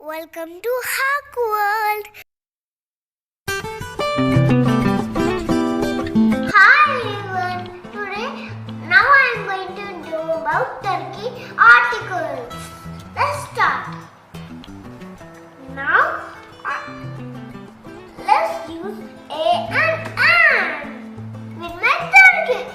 Welcome to Hack World. Hi everyone. Today, now I am going to do about turkey articles. Let's start. Now, let's use a and an with my turkeys.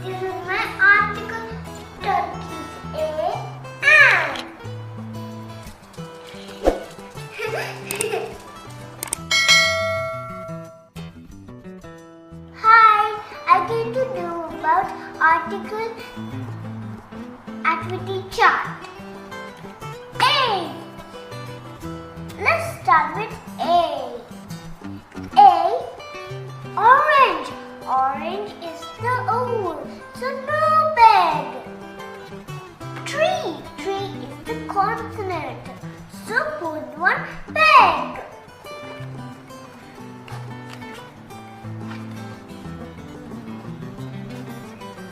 This is my article turkeys a and. Hi, I'm going to do about article activity chart. A. Let's start with A. A. Orange. Orange is the owl, so no bag. Tree. Tree is the consonant, so put one bag.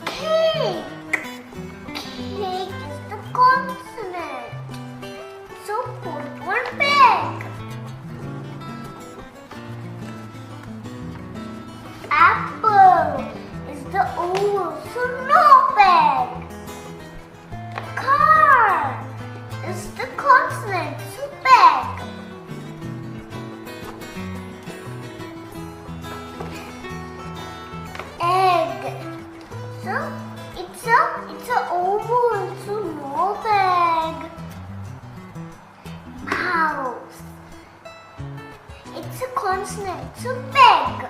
Cake. Cake is the consonant, so put one bag. Apple is the oval, so no bag. Car is the consonant, so bag. Egg, so it's a oval, so no bag. House, it's a consonant, so bag.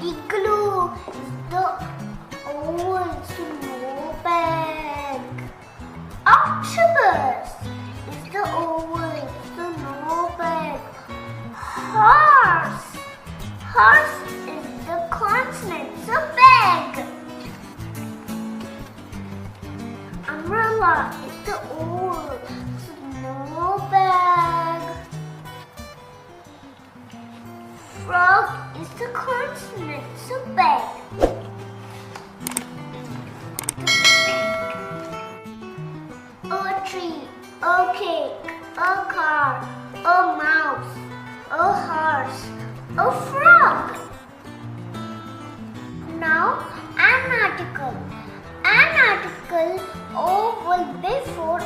Igloo is the oval, so no bag. Octopus is the oval, so no bag. Horse. Horse is the consonant, so bag. Umbrella is the oval, so no bag. Frog is the consonant, so bag. A tree, a cake, a car, a mouse, a horse, a frog. Now an article. An article O will before